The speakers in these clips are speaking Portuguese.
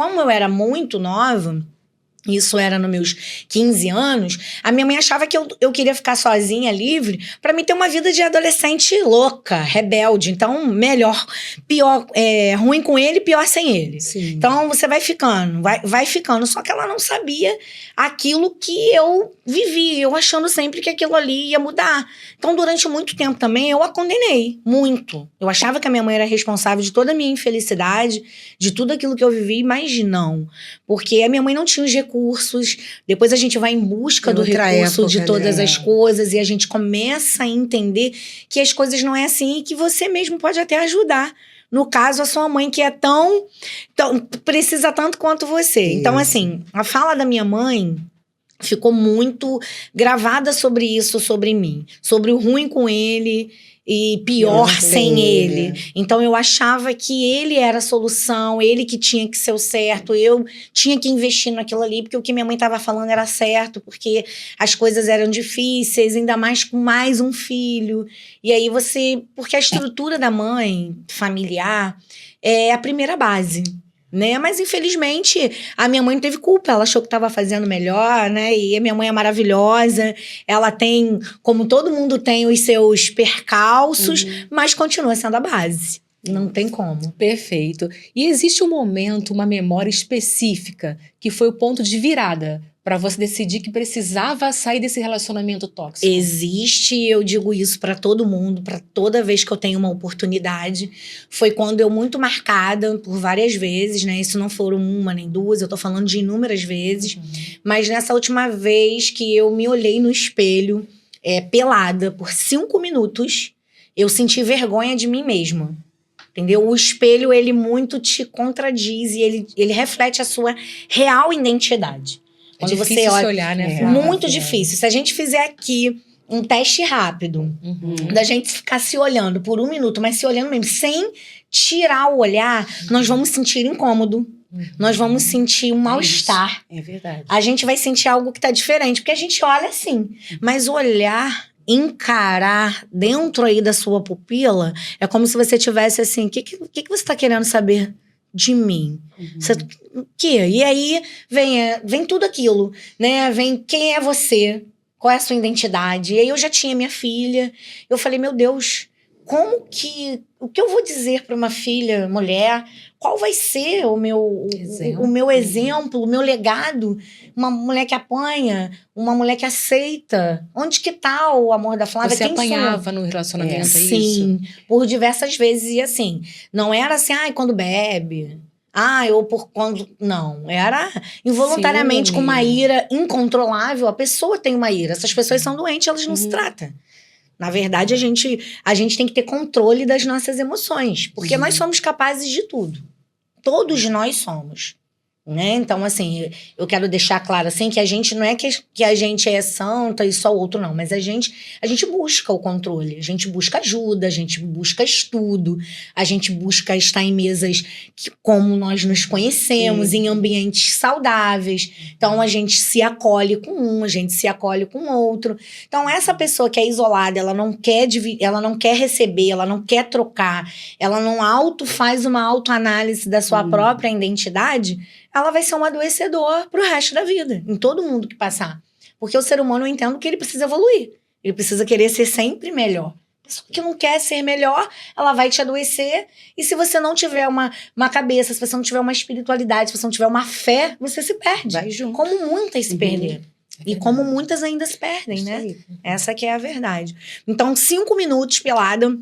Como eu era muito nova, isso era nos meus 15 anos, a minha mãe achava que eu queria ficar sozinha, livre, pra mim ter uma vida de adolescente louca, rebelde. Então, melhor, pior, ruim com ele, pior sem ele. Sim. Então, você vai ficando, vai ficando. Só que ela não sabia aquilo que eu vivi, eu achando sempre que aquilo ali ia mudar. Então, durante muito tempo também, eu a condenei, muito. Eu achava que a minha mãe era responsável de toda a minha infelicidade, de tudo aquilo que eu vivi, mas não. Porque a minha mãe não tinha os recursos, depois a gente vai em busca do recurso de todas as coisas e a gente começa a entender que as coisas não é assim e que você mesmo pode até ajudar. No caso, a sua mãe, que é tão precisa tanto quanto você. Isso. Então, assim, a fala da minha mãe ficou muito gravada sobre isso, sobre mim. Sobre o ruim com ele e pior sem ele. Então, eu achava que ele era a solução, ele que tinha que ser o certo, eu tinha que investir naquilo ali, porque o que minha mãe estava falando era certo, porque as coisas eram difíceis, ainda mais com mais um filho. E aí porque a estrutura da mãe familiar é a primeira base, né? Mas infelizmente a minha mãe não teve culpa, ela achou que estava fazendo melhor, né? E a minha mãe é maravilhosa, ela tem, como todo mundo tem, os seus percalços, mas continua sendo a base. Não tem como. Perfeito. E existe um momento, uma memória específica que foi o ponto de virada para você decidir que precisava sair desse relacionamento tóxico? Existe, eu digo isso para todo mundo, para toda vez que eu tenho uma oportunidade. Foi quando eu, muito marcada por várias vezes, né? Isso não foram uma nem duas, eu tô falando de inúmeras vezes. Mas nessa última vez que eu me olhei no espelho, pelada, por 5 minutos, eu senti vergonha de mim mesma. Entendeu? O espelho, ele muito te contradiz e ele reflete a sua real identidade. Quando você olha, se olhar, né, Flávia? Muito difícil. Se a gente fizer aqui um teste rápido, da gente ficar se olhando por 1 minuto, mas se olhando mesmo, sem tirar o olhar, nós vamos sentir incômodo, nós vamos sentir um mal-estar. É verdade. A gente vai sentir algo que tá diferente, porque a gente olha assim, mas olhar, encarar dentro aí da sua pupila, é como se você tivesse assim, o que você tá querendo saber de mim? O quê? E aí vem tudo aquilo, né? Vem quem é você, qual é a sua identidade. E aí eu já tinha minha filha, eu falei, meu Deus, o que eu vou dizer para uma filha, mulher? Qual vai ser o meu exemplo, o meu legado? Uma mulher que apanha, uma mulher que aceita. Onde que tá o amor da Flávia? Você apanhava no relacionamento, é isso? Sim, por diversas vezes. E assim, não era assim, quando bebe... ou por quando... Não, era involuntariamente com uma ira incontrolável. A pessoa tem uma ira. Essas pessoas são doentes, elas não se tratam. Na verdade, a gente tem que ter controle das nossas emoções. Porque nós somos capazes de tudo. Todos nós somos. Né? Então, assim, eu quero deixar claro assim, que a gente não é que a gente é santa e só o outro não, mas a gente busca o controle, a gente busca ajuda, a gente busca estudo, a gente busca estar em mesas como nós nos conhecemos, em ambientes saudáveis. Então, a gente se acolhe com um, a gente se acolhe com o outro. Então, essa pessoa que é isolada, ela não quer receber, ela não quer trocar, ela não faz uma autoanálise da sua própria identidade, ela vai ser um adoecedor pro resto da vida, em todo mundo que passar. Porque o ser humano, eu entendo que ele precisa evoluir. Ele precisa querer ser sempre melhor. A pessoa que não quer ser melhor, ela vai te adoecer. E se você não tiver uma cabeça, se você não tiver uma espiritualidade, se você não tiver uma fé, você se perde. Vai junto. Como muitas se perderam. E como muitas ainda se perdem, né? Essa que é a verdade. Então, 5 minutos pelada,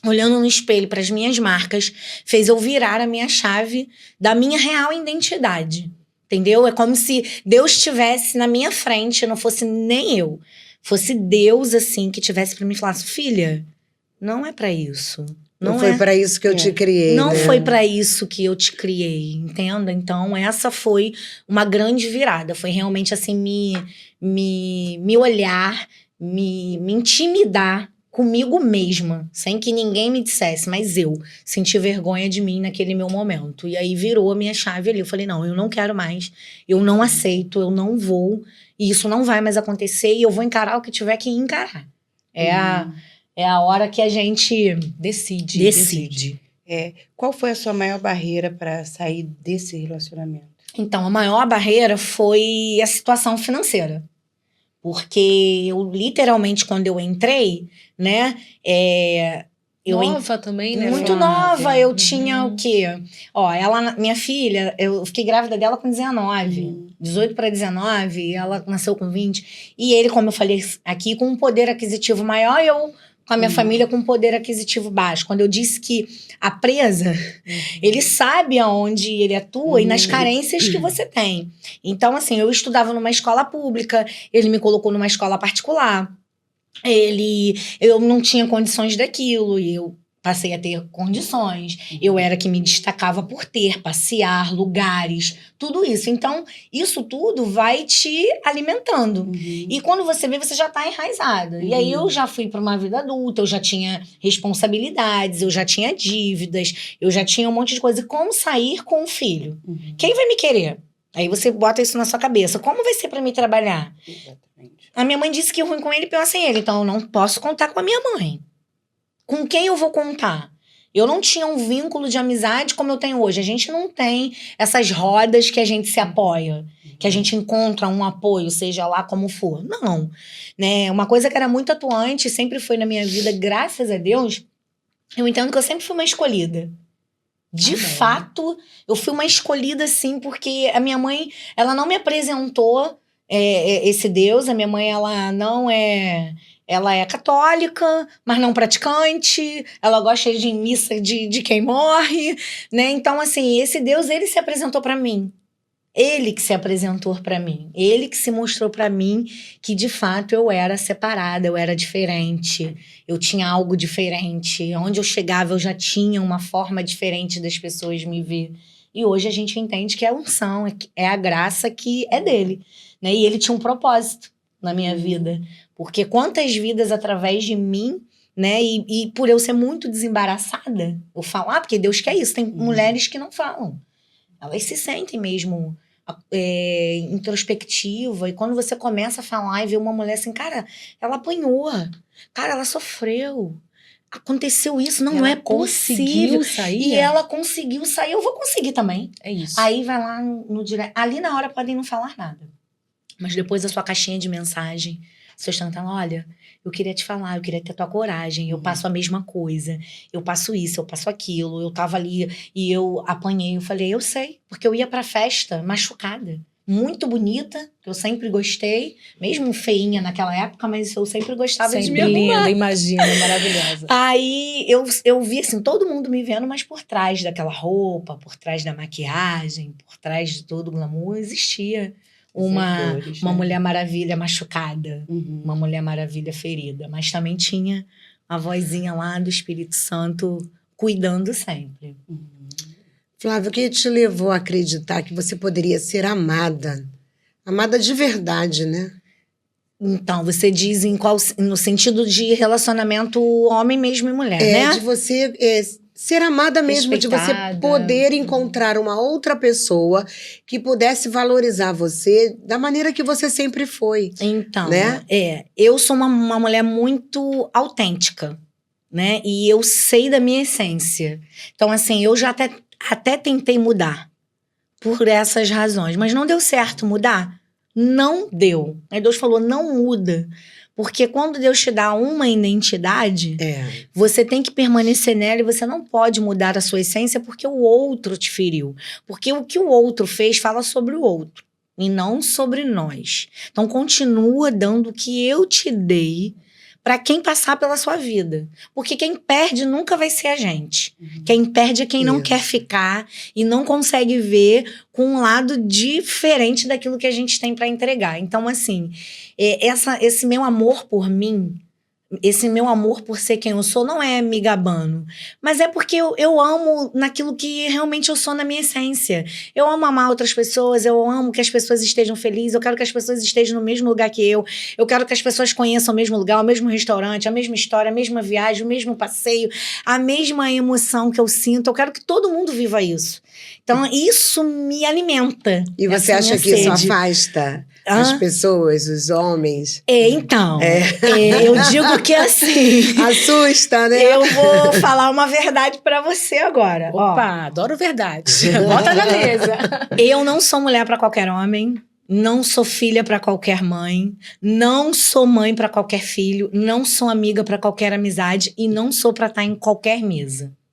olhando no espelho para as minhas marcas, fez eu virar a minha chave da minha real identidade. Entendeu? É como se Deus estivesse na minha frente, não fosse nem eu. Fosse Deus, assim, que tivesse para mim e falasse, filha, não é para isso. Não foi para isso que eu te criei, Não né? foi para isso que eu te criei, entenda? Então, essa foi uma grande virada. Foi realmente, assim, me olhar, me intimidar comigo mesma, sem que ninguém me dissesse, mas eu senti vergonha de mim naquele meu momento. E aí virou a minha chave ali. Eu falei, não, eu não quero mais, eu não aceito, eu não vou, e isso não vai mais acontecer, e eu vou encarar o que tiver que encarar. É a hora que a gente decide. Qual foi a sua maior barreira para sair desse relacionamento? Então, a maior barreira foi a situação financeira. Porque eu, literalmente, quando eu entrei, né? Nova também, né? Muito nova. Eu tinha o quê? Ó, minha filha, eu fiquei grávida dela com 19. 18 para 19, ela nasceu com 20. E ele, como eu falei aqui, com um poder aquisitivo maior, eu com a minha família com um poder aquisitivo baixo. Quando eu disse que a presa, ele sabe aonde ele atua e nas carências que você tem. Então, assim, eu estudava numa escola pública, ele me colocou numa escola particular. Eu não tinha condições daquilo e eu passei a ter condições. Eu era que me destacava por passear, lugares, tudo isso. Então, isso tudo vai te alimentando. E quando você vê, você já está enraizada. E aí eu já fui para uma vida adulta, eu já tinha responsabilidades, eu já tinha dívidas, eu já tinha um monte de coisa. E como sair com um filho? Quem vai me querer? Aí você bota isso na sua cabeça. Como vai ser para mim trabalhar? Exatamente. A minha mãe disse que ruim com ele, pior sem ele. Então, eu não posso contar com a minha mãe. Com quem eu vou contar? Eu não tinha um vínculo de amizade como eu tenho hoje. A gente não tem essas rodas que a gente se apoia, que a gente encontra um apoio, seja lá como for. Não. Né? Uma coisa que era muito atuante, sempre foi na minha vida, graças a Deus, eu entendo que eu sempre fui uma escolhida. De fato, eu fui uma escolhida, sim, porque a minha mãe, ela não me apresentou esse Deus. A minha mãe, ela é católica, mas não praticante. Ela gosta de ir em missa de quem morre, né? Então, assim, esse Deus, ele se apresentou para mim. Ele que se apresentou para mim. Ele que se mostrou para mim que, de fato, eu era separada, eu era diferente. Eu tinha algo diferente. Onde eu chegava, eu já tinha uma forma diferente das pessoas me ver. E hoje a gente entende que é a unção, é a graça que é dele, né? E ele tinha um propósito na minha vida. Porque quantas vidas através de mim, né? E por eu ser muito desembaraçada, eu falar, porque Deus quer isso. Tem mulheres que não falam. Elas se sentem mesmo introspectiva. E quando você começa a falar e vê uma mulher assim, cara, ela apanhou. Cara, ela sofreu. Aconteceu isso, não é possível. Sair, e ela conseguiu sair, eu vou conseguir também. É isso. Aí vai lá no direct. Ali na hora podem não falar nada. Mas depois a sua caixinha de mensagem, você está falando, olha, eu queria te falar, eu queria ter tua coragem, eu passo a mesma coisa, eu passo isso, eu passo aquilo, eu tava ali e eu apanhei, eu falei, eu sei, porque eu ia pra festa machucada, muito bonita, que eu sempre gostei, mesmo feinha naquela época, mas eu sempre gostava de me arrumar. Linda, imagina, maravilhosa. Aí eu vi assim, todo mundo me vendo, mas por trás daquela roupa, por trás da maquiagem, por trás de todo o glamour, existia uma Mulher Maravilha machucada, uma Mulher Maravilha ferida, mas também tinha a vozinha lá do Espírito Santo cuidando sempre. Flávia, o que te levou a acreditar que você poderia ser amada? Amada de verdade, né? Então, você diz no sentido de relacionamento homem mesmo e mulher, né? De você ser amada mesmo, de você poder encontrar uma outra pessoa que pudesse valorizar você da maneira que você sempre foi. Então, né? Eu sou uma mulher muito autêntica, né? E eu sei da minha essência. Então, assim, eu já até tentei mudar por essas razões, mas não deu certo mudar. Não deu. Aí Deus falou, não muda. Porque quando Deus te dá uma identidade, você tem que permanecer nela e você não pode mudar a sua essência porque o outro te feriu. Porque o que o outro fez fala sobre o outro e não sobre nós. Então, continua dando o que eu te dei para quem passar pela sua vida. Porque quem perde nunca vai ser a gente. Quem perde é quem não quer ficar e não consegue ver com um lado diferente daquilo que a gente tem para entregar. Então, assim, esse meu amor por mim, esse meu amor por ser quem eu sou, não é me gabando. Mas é porque eu amo naquilo que realmente eu sou na minha essência. Eu amo amar outras pessoas, eu amo que as pessoas estejam felizes, eu quero que as pessoas estejam no mesmo lugar que eu quero que as pessoas conheçam o mesmo lugar, o mesmo restaurante, a mesma história, a mesma viagem, o mesmo passeio, a mesma emoção que eu sinto. Eu quero que todo mundo viva isso. Então, isso me alimenta. E você acha que isso afasta As pessoas, os homens. Então, eu digo que assim... Assusta, né? Eu vou falar uma verdade pra você agora. Opa, adoro verdade. Bota na mesa. Eu não sou mulher pra qualquer homem. Não sou filha pra qualquer mãe, não sou mãe pra qualquer filho, não sou amiga pra qualquer amizade e não sou pra estar em qualquer mesa.